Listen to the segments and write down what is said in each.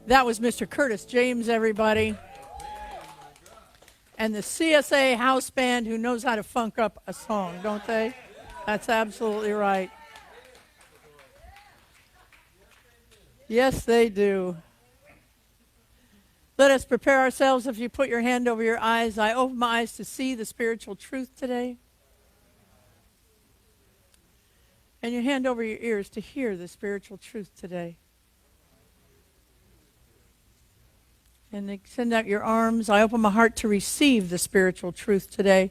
That was Mr. Curtis James, everybody. And the CSA house band who knows how to funk up a song, don't they? That's absolutely right. Yes, they do. Let us prepare ourselves. If you put your hand over your eyes, I open my eyes to see the spiritual truth today. And your hand over your ears to hear the spiritual truth today. And extend out your arms. I open my heart to receive the spiritual truth today.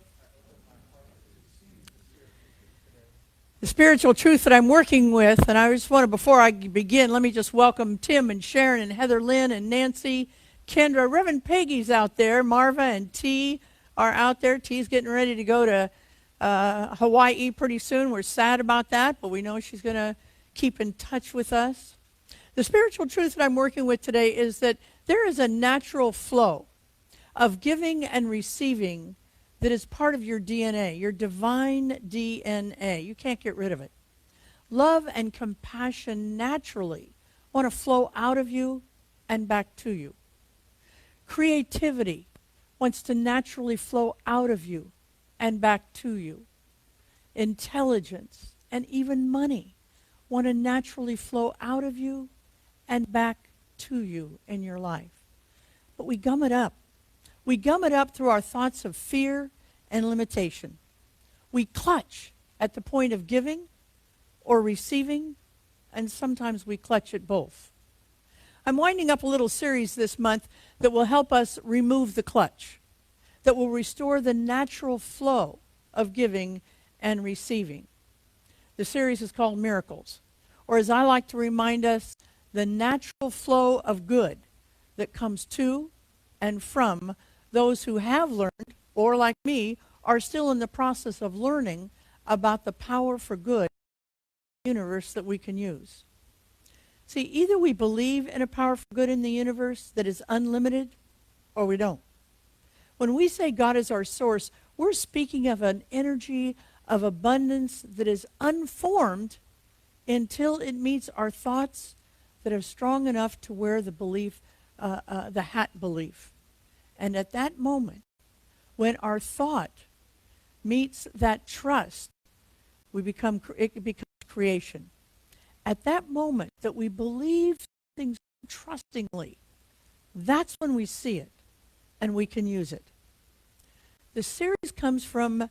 The spiritual truth that I'm working with, and I just want to, before I begin, let me just welcome Tim and Sharon and Heather Lynn and Nancy, Kendra. Reverend Peggy's out there. Marva and T are out there. T's getting ready to go to Hawaii pretty soon. We're sad about that, but we know she's going to keep in touch with us. The spiritual truth that I'm working with today is that there is a natural flow of giving and receiving that is part of your DNA, your divine DNA. You can't get rid of it. Love and compassion naturally want to flow out of you and back to you. Creativity wants to naturally flow out of you and back to you. Intelligence and even money want to naturally flow out of you and back to you in your life. But we gum it up. We gum it up through our thoughts of fear and limitation. We clutch at the point of giving or receiving, and sometimes we clutch at both. I'm winding up a little series this month that will help us remove the clutch, that will restore the natural flow of giving and receiving. The series is called Miracles, or as I like to remind us, the natural flow of good that comes to and from those who have learned, or like me, are still in the process of learning about the power for good in the universe that we can use. See, either we believe in a power for good in the universe that is unlimited, or we don't. When we say God is our source, we're speaking of an energy of abundance that is unformed until it meets our thoughts that are strong enough to wear the belief, the hat belief. And at that moment, when our thought meets that trust, it becomes creation. At that moment that we believe things trustingly, that's when we see it and we can use it. The series comes from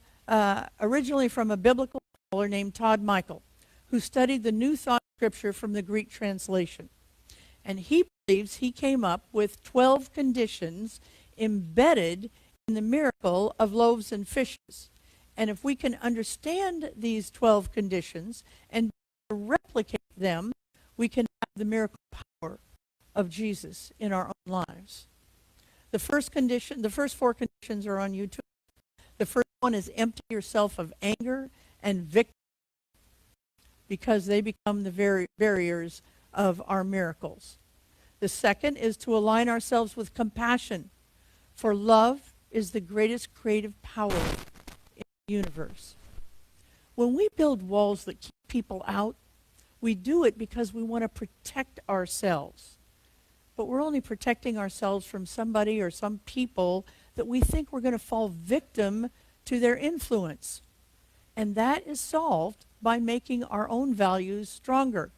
originally from a biblical scholar named Todd Michael, who studied the New Thought Scripture from the Greek translation. And he believes he came up with 12 conditions embedded in the miracle of loaves and fishes. And if we can understand these 12 conditions and replicate them, we can have the miracle power of Jesus in our own lives. The first four conditions are on YouTube. The first one is empty yourself of anger and victory, because they become the very barriers of our miracles. The second is to align ourselves with compassion, for love is the greatest creative power in the universe. When we build walls that keep people out, we do it because we want to protect ourselves. But we're only protecting ourselves from somebody or some people that we think we're going to fall victim to their influence. And that is solved by making our own values stronger,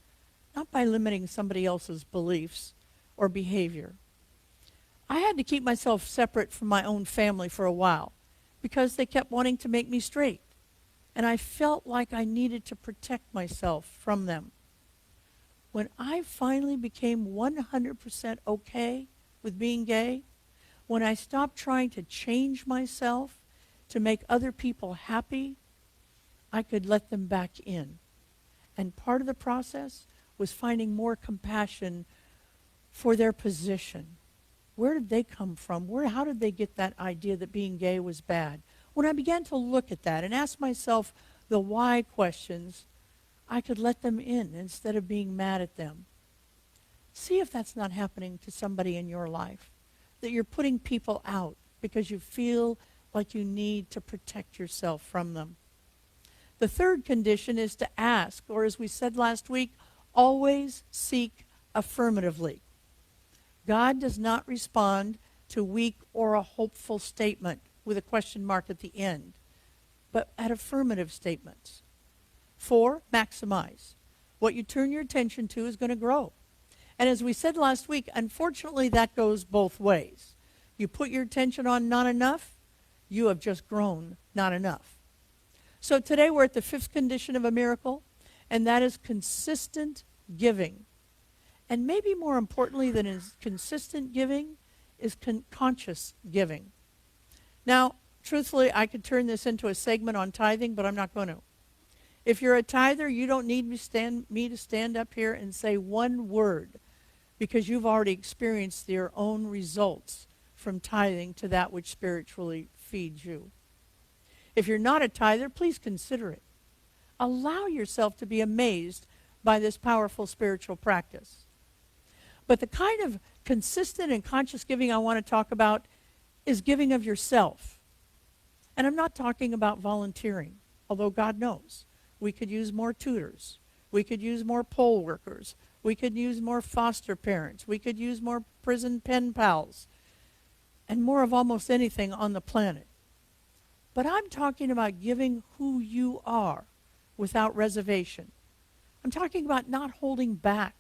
not by limiting somebody else's beliefs or behavior. I had to keep myself separate from my own family for a while because they kept wanting to make me straight. And I felt like I needed to protect myself from them. When I finally became 100% okay with being gay, when I stopped trying to change myself to make other people happy, I could let them back in. And part of the process was finding more compassion for their position. Where did they come from? How did they get that idea that being gay was bad? When I began to look at that and ask myself the why questions, I could let them in instead of being mad at them. See if that's not happening to somebody in your life, that you're putting people out because you feel like you need to protect yourself from them. The third condition is to ask, or as we said last week, always seek affirmatively. God does not respond to weak or a hopeful statement with a question mark at the end, but at affirmative statements. 4, maximize. What you turn your attention to is going to grow. And as we said last week, unfortunately, that goes both ways. You put your attention on not enough, you have just grown not enough. So today we're at the 5th condition of a miracle, and that is consistent giving. And maybe more importantly than is consistent giving is conscious giving. Now, truthfully, I could turn this into a segment on tithing, but I'm not going to. If you're a tither, you don't need me to stand up here and say one word, because you've already experienced your own results from tithing to that which spiritually feeds you. If you're not a tither, please consider it. Allow yourself to be amazed by this powerful spiritual practice. But the kind of consistent and conscious giving I want to talk about is giving of yourself. And I'm not talking about volunteering, although God knows. We could use more tutors. We could use more poll workers. We could use more foster parents. We could use more prison pen pals. And more of almost anything on the planet. But I'm talking about giving who you are without reservation. I'm talking about not holding back,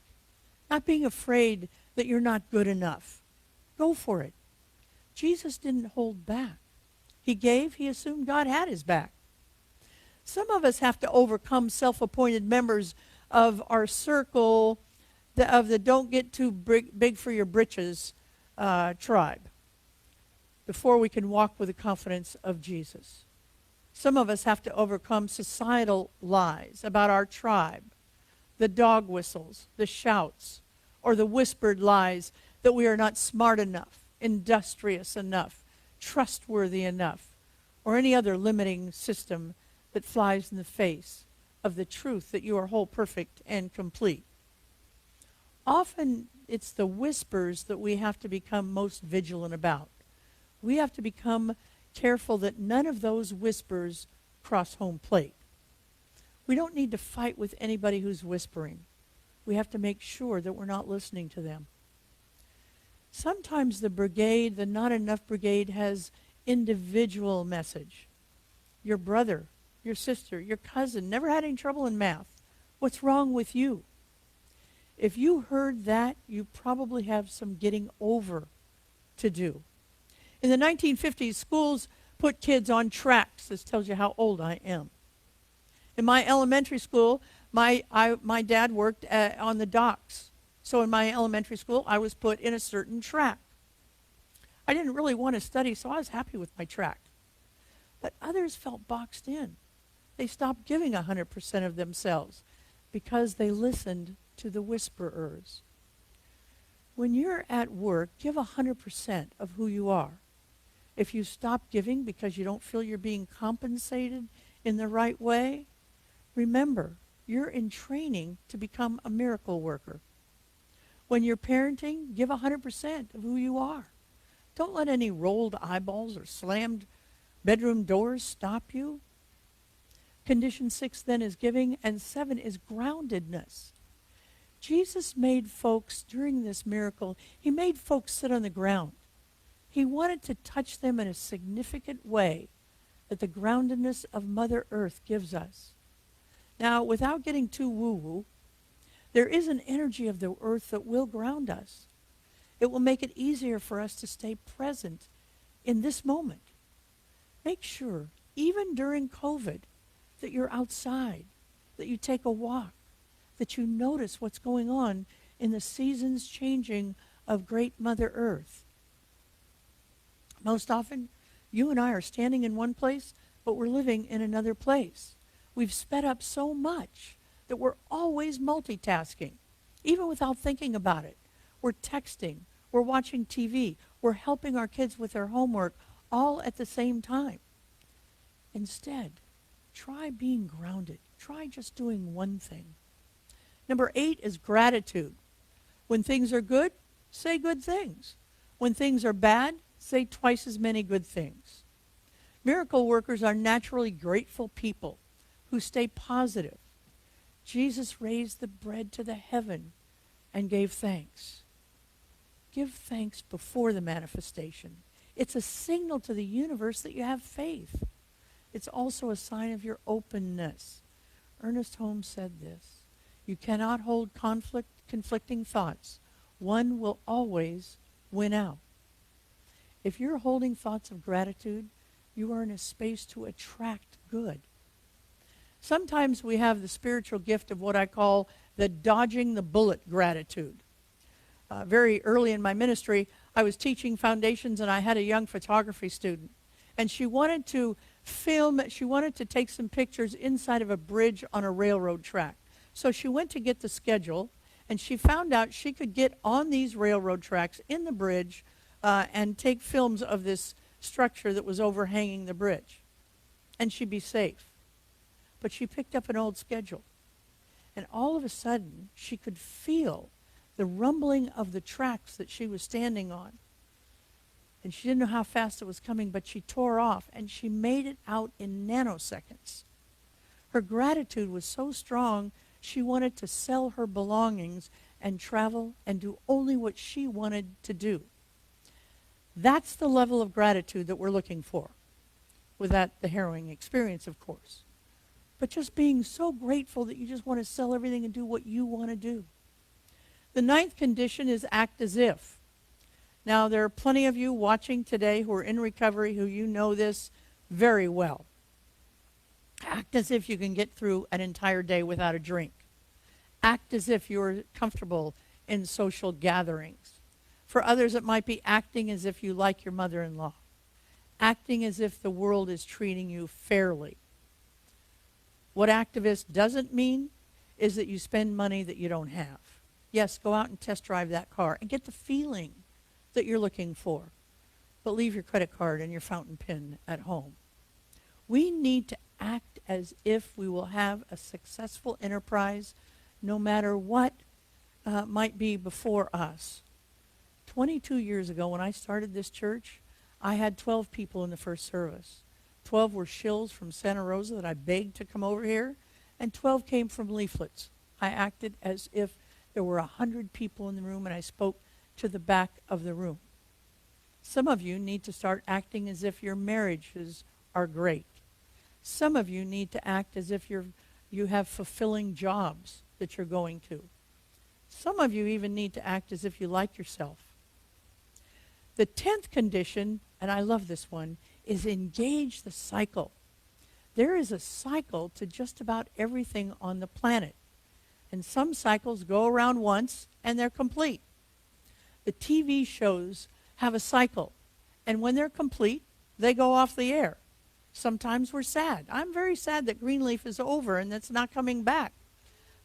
not being afraid that you're not good enough. Go for it. Jesus didn't hold back. He gave, he assumed God had his back. Some of us have to overcome self-appointed members of our circle, of the don't get too big for your britches tribe, before we can walk with the confidence of Jesus. Some of us have to overcome societal lies about our tribe, the dog whistles, the shouts, or the whispered lies that we are not smart enough, industrious enough, trustworthy enough, or any other limiting system that flies in the face of the truth that you are whole, perfect, and complete. Often it's the whispers that we have to become most vigilant about. We have to become careful that none of those whispers cross home plate. We don't need to fight with anybody who's whispering. We have to make sure that we're not listening to them. Sometimes the brigade, the not enough brigade, has individual message. Your brother, your sister, your cousin never had any trouble in math. What's wrong with you? If you heard that, you probably have some getting over to do. In the 1950s, schools put kids on tracks. This tells you how old I am. In my elementary school, my dad worked on the docks. So in my elementary school, I was put in a certain track. I didn't really want to study, so I was happy with my track. But others felt boxed in. They stopped giving 100% of themselves because they listened to the whisperers. When you're at work, give 100% of who you are. If you stop giving because you don't feel you're being compensated in the right way, remember, you're in training to become a miracle worker. When you're parenting, give 100% of who you are. Don't let any rolled eyeballs or slammed bedroom doors stop you. Condition 6 then is giving, and 7 is groundedness. Jesus made folks, during this miracle, he made folks sit on the ground. He wanted to touch them in a significant way that the groundedness of Mother Earth gives us. Now, without getting too woo-woo, there is an energy of the earth that will ground us. It will make it easier for us to stay present in this moment. Make sure, even during COVID, that you're outside, that you take a walk, that you notice what's going on in the seasons changing of great Mother Earth. Most often, you and I are standing in one place, but we're living in another place. We've sped up so much that we're always multitasking, even without thinking about it. We're texting, we're watching TV, we're helping our kids with their homework, all at the same time. Instead, try being grounded. Try just doing one thing. Number 8 is gratitude. When things are good, say good things. When things are bad, say twice as many good things. Miracle workers are naturally grateful people who stay positive. Jesus raised the bread to the heaven and gave thanks. give thanks before the manifestation. It's a signal to the universe that you have faith. It's also a sign of your openness. Ernest Holmes said this: you cannot hold conflicting thoughts. One will always win out. If you're holding thoughts of gratitude, you are in a space to attract good. Sometimes we have the spiritual gift of what I call the dodging the bullet gratitude. Very early in my ministry, I was teaching foundations, and I had a young photography student. And she wanted to take some pictures inside of a bridge on a railroad track. So she went to get the schedule, and she found out she could get on these railroad tracks in the bridge and take films of this structure that was overhanging the bridge. And she'd be safe. But she picked up an old schedule. And all of a sudden, she could feel the rumbling of the tracks that she was standing on. And she didn't know how fast it was coming, but she tore off, and she made it out in nanoseconds. Her gratitude was so strong, she wanted to sell her belongings and travel and do only what she wanted to do. That's the level of gratitude that we're looking for, without the harrowing experience, of course. But just being so grateful that you just want to sell everything and do what you want to do. The ninth condition is act as if. Now, there are plenty of you watching today who are in recovery who you know this very well. Act as if you can get through an entire day without a drink. Act as if you're comfortable in social gatherings. For others, it might be acting as if you like your mother-in-law. Acting as if the world is treating you fairly. What activist doesn't mean is that you spend money that you don't have. Yes, go out and test drive that car and get the feeling that you're looking for. But leave your credit card and your fountain pen at home. We need to act as if we will have a successful enterprise no matter what might be before us. 22 years ago when I started this church, I had 12 people in the first service. 12 were shills from Santa Rosa that I begged to come over here, and 12 came from leaflets. I acted as if there were 100 people in the room, and I spoke to the back of the room. Some of you need to start acting as if your marriages are great. Some of you need to act as if you have fulfilling jobs that you're going to. Some of you even need to act as if you like yourself. The 10th condition, and I love this one, is engage the cycle. There is a cycle to just about everything on the planet. And some cycles go around once and they're complete. The TV shows have a cycle. And when they're complete, they go off the air. Sometimes we're sad. I'm very sad that Greenleaf is over and that's not coming back.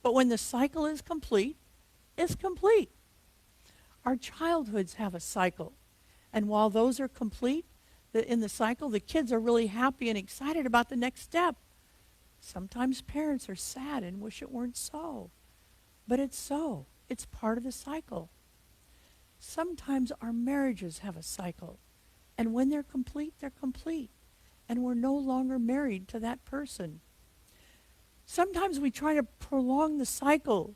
But when the cycle is complete, it's complete. Our childhoods have a cycle. And while those are complete, in the cycle, the kids are really happy and excited about the next step. Sometimes parents are sad and wish it weren't so. But it's so. It's part of the cycle. Sometimes our marriages have a cycle. And when they're complete, they're complete. And we're no longer married to that person. Sometimes we try to prolong the cycle.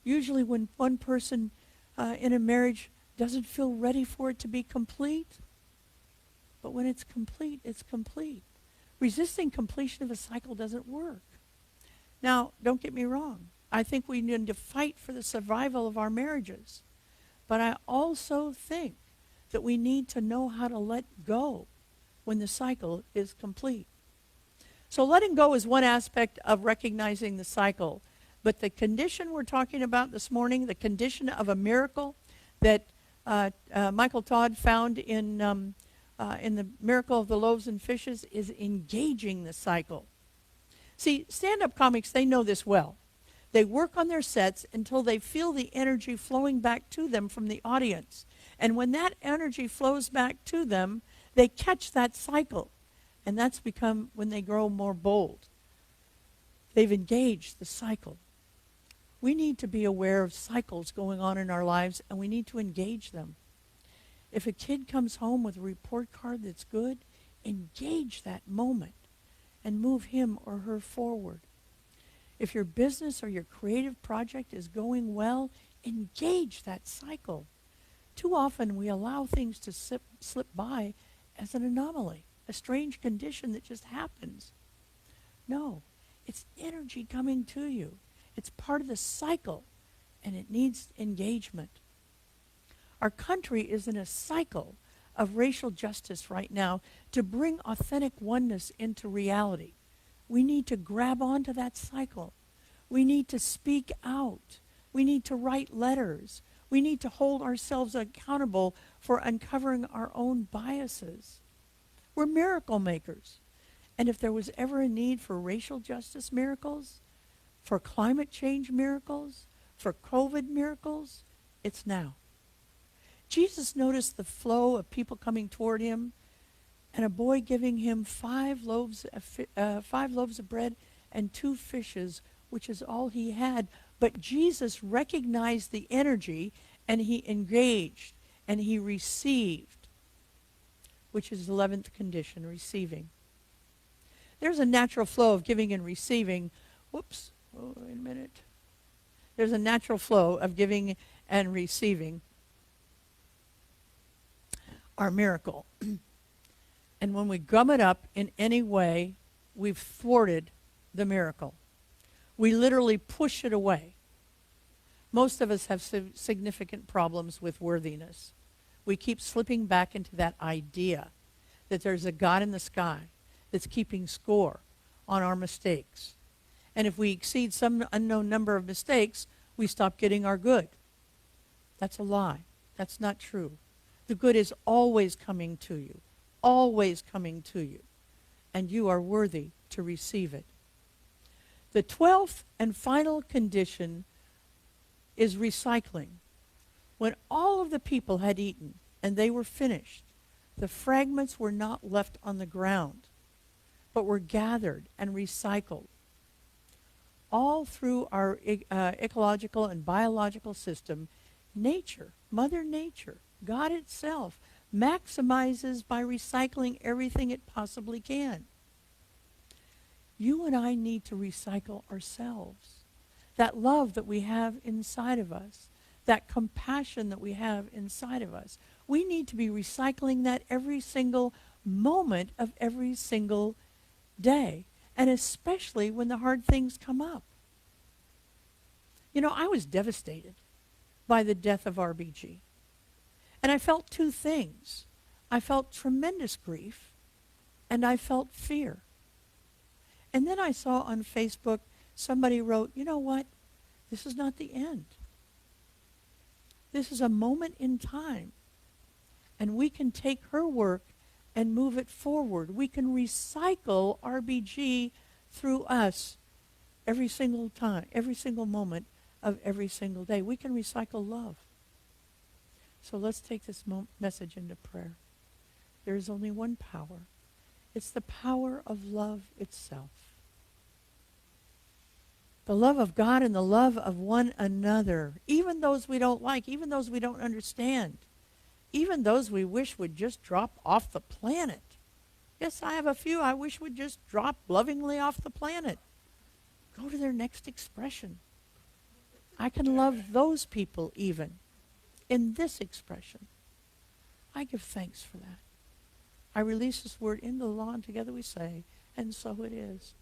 Usually when one person in a marriage doesn't feel ready for it to be complete. But when it's complete, it's complete. Resisting completion of a cycle doesn't work. Now, don't get me wrong. I think we need to fight for the survival of our marriages. But I also think that we need to know how to let go when the cycle is complete. So letting go is one aspect of recognizing the cycle. But the condition we're talking about this morning, the condition of a miracle that Michael Todd found in the miracle of the loaves and fishes, is engaging the cycle. See, stand-up comics, they know this well. They work on their sets until they feel the energy flowing back to them from the audience. And when that energy flows back to them, they catch that cycle. And that's become when they grow more bold. They've engaged the cycle. We need to be aware of cycles going on in our lives, and we need to engage them. If a kid comes home with a report card that's good, engage that moment and move him or her forward. If your business or your creative project is going well, engage that cycle. Too often we allow things to slip by as an anomaly, a strange condition that just happens. No, it's energy coming to you. It's part of the cycle, and it needs engagement. Our country is in a cycle of racial justice right now to bring authentic oneness into reality. We need to grab onto that cycle. We need to speak out. We need to write letters. We need to hold ourselves accountable for uncovering our own biases. We're miracle makers. And if there was ever a need for racial justice miracles, for climate change miracles, for COVID miracles, it's now. Jesus noticed the flow of people coming toward him, and a boy giving him five loaves of bread and 2 fishes, which is all he had. But Jesus recognized the energy, and he engaged, and he received, which is the 11th condition, receiving. There's a natural flow of giving and receiving. Whoops, wait a minute. There's a natural flow of giving and receiving our miracle. And when we gum it up in any way, we've thwarted the miracle. We literally push it away. Most of us have significant problems with worthiness. We keep slipping back into that idea that there's a God in the sky that's keeping score on our mistakes. And if we exceed some unknown number of mistakes, we stop getting our good. That's a lie. That's not true. The good is always coming to you, always coming to you, and you are worthy to receive it. The 12th and final condition is recycling. When all of the people had eaten and they were finished, the fragments were not left on the ground, but were gathered and recycled. All through our ecological and biological system, nature, Mother Nature, God itself, maximizes by recycling everything it possibly can. You and I need to recycle ourselves. That love that we have inside of us, that compassion that we have inside of us. We need to be recycling that every single moment of every single day, and especially when the hard things come up. You know, I was devastated by the death of RBG. And I felt 2 things. I felt tremendous grief, and I felt fear. And then I saw on Facebook, somebody wrote, you know what? This is not the end. This is a moment in time. And we can take her work and move it forward. We can recycle RBG through us every single time, every single moment of every single day. We can recycle love. So let's take this message into prayer. There is only one power. It's the power of love itself. The love of God and the love of one another, even those we don't like, even those we don't understand, even those we wish would just drop off the planet. Yes, I have a few I wish would just drop lovingly off the planet. Go to their next expression. I can love those people even in this expression. I give thanks for that. I release this word into the law, and together we say, and so it is.